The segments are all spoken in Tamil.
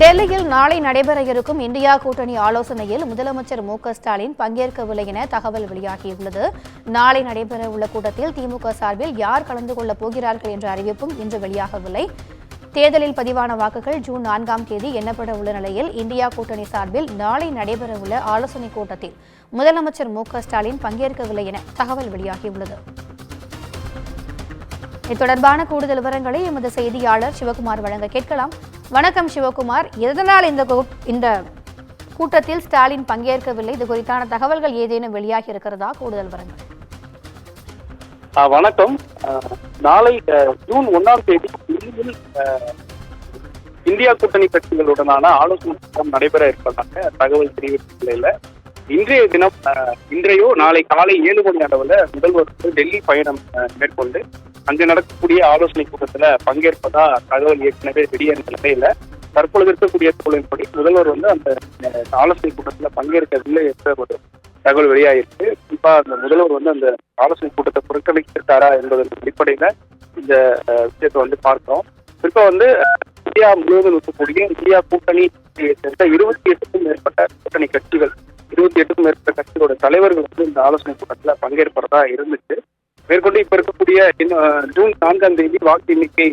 டெல்லியில் நாளை நடைபெற இருக்கும் இந்தியா கூட்டணி ஆலோசனையில் முதலமைச்சர் மு.க.ஸ்டாலின் பங்கேற்கவில்லை என தகவல் வெளியாகியுள்ளது. நாளை நடைபெறவுள்ள கூட்டத்தில் திமுக சார்பில் யார் கலந்து கொள்ளப் போகிறார்கள் என்ற அறிவிப்பும் இன்று வெளியாகவில்லை. தேர்தலில் பதிவான வாக்குகள் ஜூன் 4ஆம் தேதி எண்ணப்பட உள்ள நிலையில் இந்தியா கூட்டணி சார்பில் நாளை நடைபெறவுள்ள ஆலோசனைக் கூட்டத்தில் முதலமைச்சர் மு.க.ஸ்டாலின் பங்கேற்கவில்லை என தகவல் வெளியாகியுள்ளது. இது தொடர்பான கூடுதல் விவரங்களை எமது செய்தியாளர் சிவகுமார் வழங்க கேட்கலாம். வணக்கம் சிவகுமார், எதனால் இந்த கூட்டத்தில் ஸ்டாலின் பங்கேற்கவில்லை? இது குறித்தான தகவல்கள் ஏதேனும் வெளியாகி இருக்கிறதா? கூடுதல் விவரங்கள். வணக்கம். நாளை ஜூன் 1ஆம் தேதி டெல்லியில் இந்தியா கூட்டணி கட்சிகளுடனான ஆலோசனை கூட்டம் நடைபெற இருப்பதாக தகவல் தெரிவித்த நிலையில இன்றையோ நாளை காலை 7 மணி அளவில் முதல்வர் டெல்லி பயணம் மேற்கொண்டு அங்கு நடக்கக்கூடிய ஆலோசனை கூட்டத்தில் பங்கேற்பதா தகவல் ஏற்கனவே வெளியேற நிலையில தற்பொழுது இருக்கக்கூடிய சூழலின்படி முதல்வர் அந்த ஆலோசனை கூட்டத்தில் பங்கேற்கவில்லை என்ற ஒரு தகவல் வெளியாகிருக்கு. குறிப்பா அந்த முதல்வர் அந்த ஆலோசனை கூட்டத்தை புறக்கணித்திருக்காரா என்பதன் அடிப்படையில இந்த விஷயத்தை பார்க்கிறோம். குறிப்பா இந்தியா முழுவதும் இருக்கக்கூடிய இந்தியா கூட்டணி 28க்கும் மேற்பட்ட கூட்டணி கட்சிகள் 28க்கும் மேற்பட்ட கட்சிகளோட தலைவர்கள் இந்த ஆலோசனை கூட்டத்தில் பங்கேற்பதா இருந்துச்சு. மேற்கொண்டு இப்ப இருக்கக்கூடிய ஜூன் 4ஆம் தேதி வாக்கு எண்ணிக்கை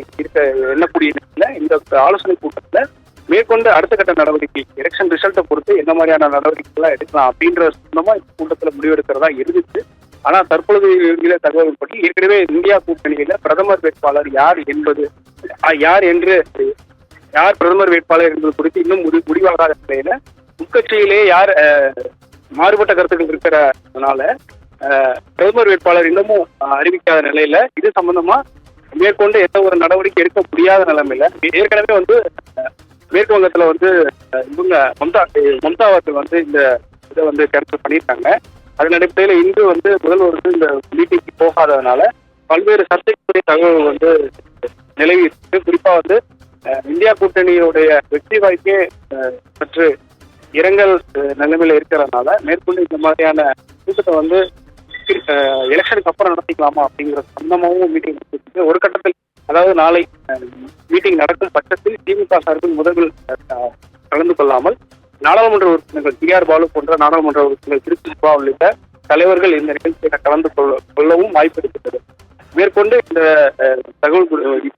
எண்ணக்கூடிய நிலையில இந்த ஆலோசனை கூட்டத்துல மேற்கொண்டு அடுத்த கட்ட நடவடிக்கை எலெக்ஷன் ரிசல்ட்டை பொறுத்து என்ன மாதிரியான நடவடிக்கைகள்லாம் எடுக்கலாம் அப்படின்ற சொந்தமா இந்த கூட்டத்துல முடிவெடுக்கிறதா இருந்துச்சு. ஆனா தற்பொழுது தகவல்படி ஏற்கனவே இந்தியா கூட்டணியில பிரதமர் வேட்பாளர் யார் பிரதமர் வேட்பாளர் என்பது குறித்து இன்னும் முடிவாகாத நிலையில உட்கட்சியிலே யார் மாறுபட்ட கருத்துக்கள் இருக்கிறதுனால பிரதமர் வேட்பாளர் இன்னமும் அறிவிக்காத நிலையில இது சம்பந்தமா மேற்கொண்டு எந்த ஒரு நடவடிக்கை எடுக்க முடியாத நிலைமையில ஏற்கனவே மேற்கு வங்கத்துல இவங்க மம்தா அவர்கள் இந்த இதை கேன்சல் பண்ணியிருக்காங்க. அதன் அடிப்படையில இன்று முதல்வர் இந்த மீட்டிங்க்கு போகாததுனால பல்வேறு சர்ச்சைக்குரிய தகவல் நிலவி இருக்கு. குறிப்பா இந்தியா கூட்டணியுடைய வெற்றி வாய்ப்பே சற்று இரங்கல் நிலைமையில இருக்கிறதுனால மேற்கொண்டு இந்த மாதிரியான கூட்டத்தை எலெக்ஷனுக்கு அப்புறம் நடத்திக்கலாமா அப்படிங்கிற சம்பந்தமாகவும் மீட்டிங் ஒரு கட்டத்தில், அதாவது நாளை மீட்டிங் நடக்கும் பட்சத்தில் திமுக சார்பில் முதல்வர் கலந்து கொள்ளாமல் நாடாளுமன்ற உறுப்பினர்கள் டி.ஆர். பாலு போன்ற நாடாளுமன்ற உறுப்பினர்கள் திருச்சி உள்ளிட்ட தலைவர்கள் இந்த நிகழ்ச்சியை கலந்து கொள்ளவும் வாய்ப்பு இருக்கிறது. மேற்கொண்டு இந்த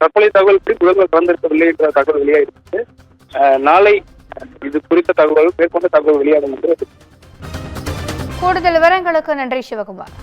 தற்போதைய தகவல்படி முதல்வர் கலந்திருக்கவில்லை என்ற தகவல் வெளியாகிருக்கு. நாளை இது குறித்த தகவல் மேற்கொண்ட தகவல் வெளியாகும் என்று கூடுதல் விவரங்களுக்கு நன்றி சிவகுமார்.